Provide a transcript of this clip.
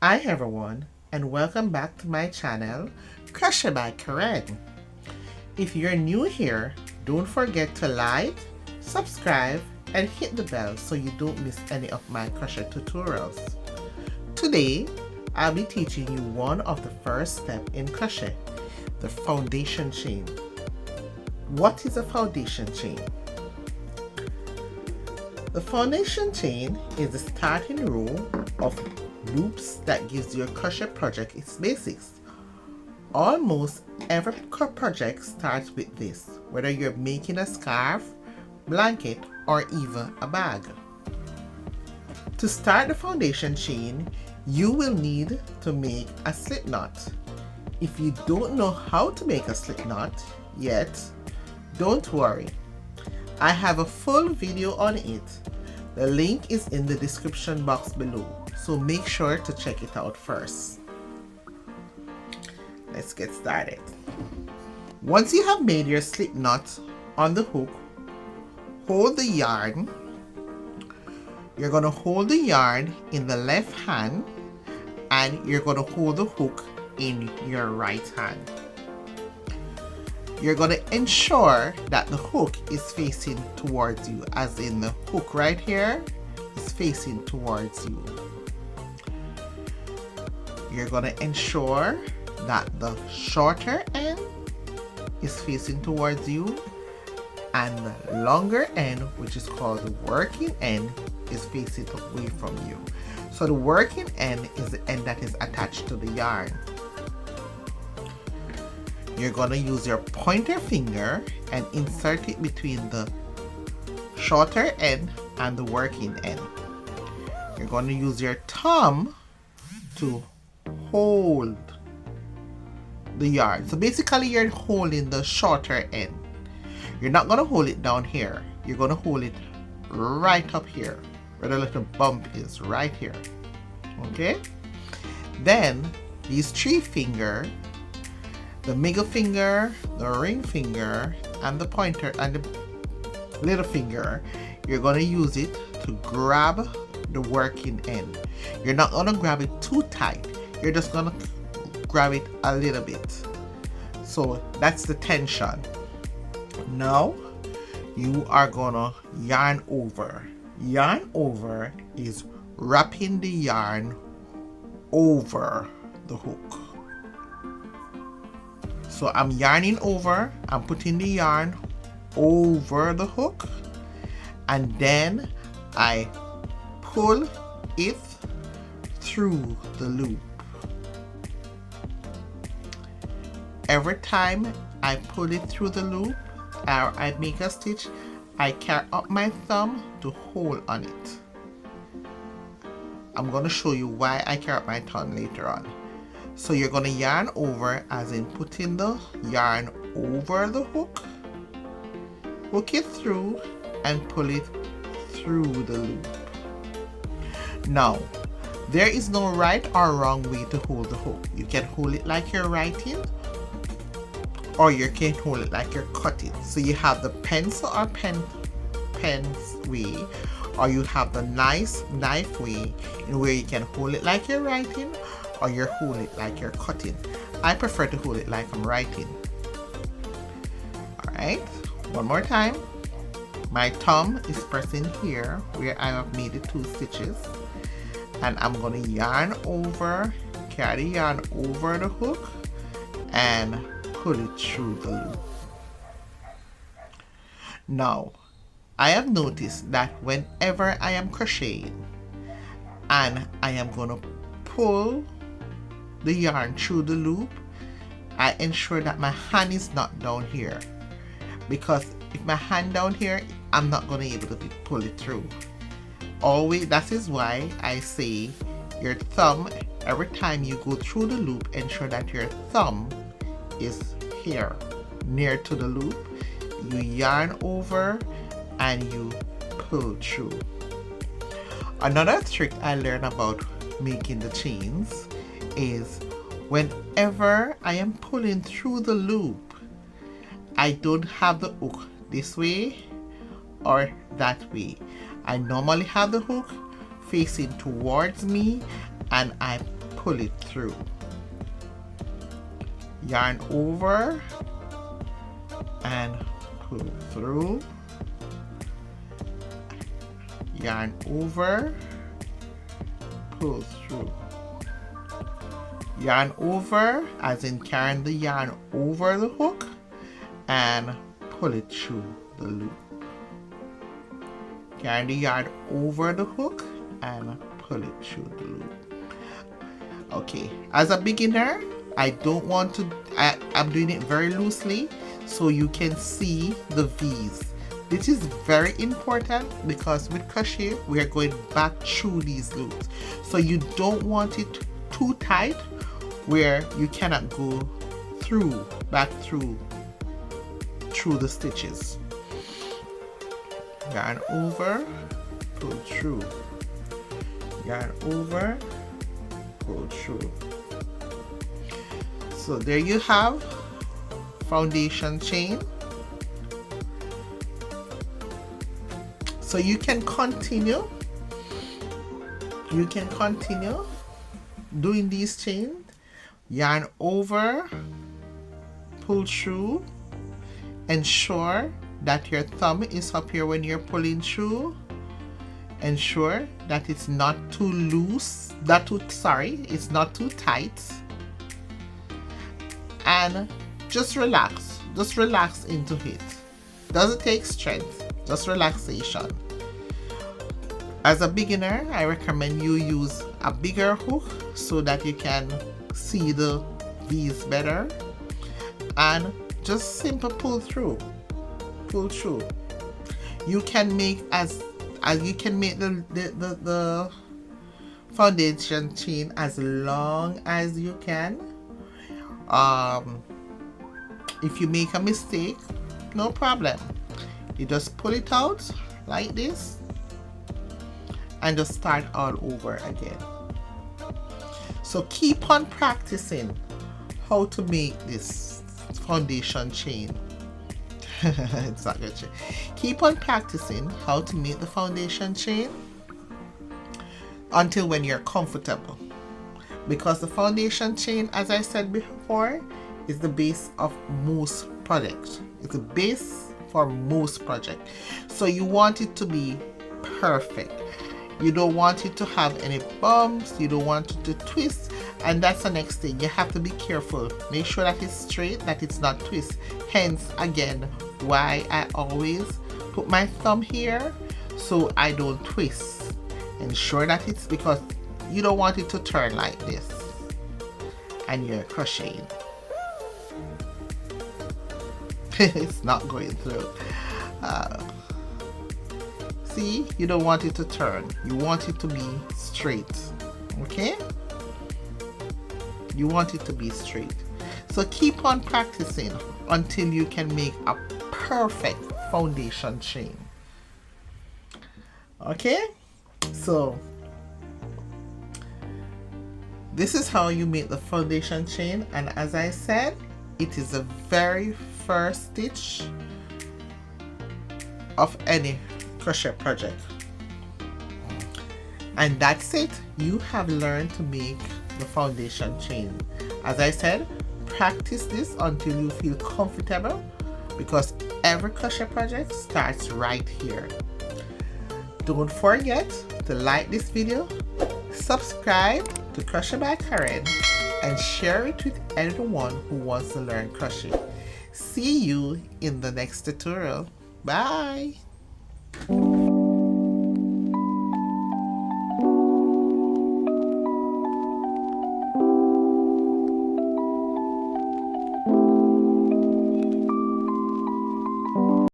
Hi everyone, and welcome back to my channel, Crochet by Karen. If you're new here, don't forget to like, subscribe, and hit the bell so you don't miss any of my crochet tutorials. Today, I'll be teaching you one of the first steps in crochet, the foundation chain. What is a foundation chain? The foundation chain is the starting row of loops that gives your crochet project its basics. Almost every project starts with this, whether you're making a scarf, blanket, or even a bag. To start the foundation chain, you will need to make a slip knot. If you don't know how to make a slip knot yet, don't worry. I have a full video on it. The link is in the description box below, so make sure to check it out first. Let's get started. Once you have made your slip knot on the hook, hold the yarn. You're going to hold the yarn in the left hand and you're going to hold the hook in your right hand. You're going to ensure that the hook is facing towards you, as in the hook right here is facing towards you. You're going to ensure that the shorter end is facing towards you and the longer end, which is called the working end, is facing away from you. So the working end is the end that is attached to the yarn. You're going to use your pointer finger and insert it between the shorter end and the working end. You're going to use your thumb to hold the yarn. So basically you're holding the shorter end. You're not going to hold it down here. You're going to hold it right up here where the little bump is, right here. Okay? Then these three fingers, the middle finger, the ring finger, and the pointer and the little finger, you're going to use it to grab the working end. You're not going to grab it too tight. You're just going to grab it a little bit. So that's the tension. Now you are going to yarn over. Yarn over is wrapping the yarn over the hook. So I'm yarning over, I'm putting the yarn over the hook, and then I pull it through the loop. Every time I pull it through the loop or I make a stitch, I carry up my thumb to hold on it. I'm going to show you why I carry up my thumb later on. So you're going to yarn over, as in putting the yarn over the hook, hook it through, and pull it through the loop. Now, there is no right or wrong way to hold the hook. You can hold it like you're writing, or you can hold it like you're cutting. So you have the pencil or pens way, or you have the nice knife way, in where you can hold it like you're writing, or you hold it like you're cutting. I prefer to hold it like I'm writing. Alright, one more time. My thumb is pressing here where I have made the 2 stitches, and I'm going to yarn over, carry the yarn over the hook, and pull it through the loop. Now, I have noticed that whenever I am crocheting and I am going to pull the yarn through the loop, I ensure that my hand is not down here, because if my hand down here, I'm not going to be able to pull it through. Always, that is why I say your thumb, every time you go through the loop, ensure that your thumb is here near to the loop. You yarn over and you pull through. Another trick I learned about making the chains is whenever I am pulling through the loop, I don't have the hook this way or that way. I normally have the hook facing towards me and I pull it through. Yarn over and pull through. Yarn over, pull through. Yarn over, as in carrying the yarn over the hook, and pull it through the loop. Carry the yarn over the hook and pull it through the loop. Okay, as a beginner, I don't want to, I'm doing it very loosely so you can see the V's. This is very important because with crochet, we are going back through these loops. So you don't want it too tight where you cannot go through, back through the stitches. Yarn over, pull through. Yarn over, pull through. So there you have foundation chain. So you can continue doing these chains. Yarn over, pull through, ensure that your thumb is up here when you're pulling through. Ensure that it's not too loose, it's not too tight. And just relax into it. Doesn't take strength, just relaxation. As a beginner, I recommend you use a bigger hook so that you can see the V's better, and just simple pull through. You can make as you can make the foundation chain as long as you can. If you make a mistake, no problem. You just pull it out like this and just start all over again. So keep on practicing how to make this foundation chain. It's not good. Keep on practicing how to make the foundation chain until when you're comfortable, because the foundation chain, as I said before, is the base of most projects. It's the base for most projects. So you want it to be perfect. You don't want it to have any bumps. You don't want it to twist. And that's the next thing. You have to be careful. Make sure that it's straight, that it's not twist. Hence, again, why I always put my thumb here so I don't twist. Ensure that it's, because you don't want it to turn like this and you're crocheting. It's not going through. See, you don't want it to turn. You want it to be straight. Okay? You want it to be straight. So keep on practicing until you can make a perfect foundation chain. Okay? So this is how you make the foundation chain, and as I said, it is the very first stitch of any crochet project. And that's it. You have learned to make the foundation chain. As I said, practice this until you feel comfortable, because every crochet project starts right here. Don't forget to like this video, subscribe to Crochet by Karen, and share it with anyone who wants to learn crochet. See you in the next tutorial. Bye!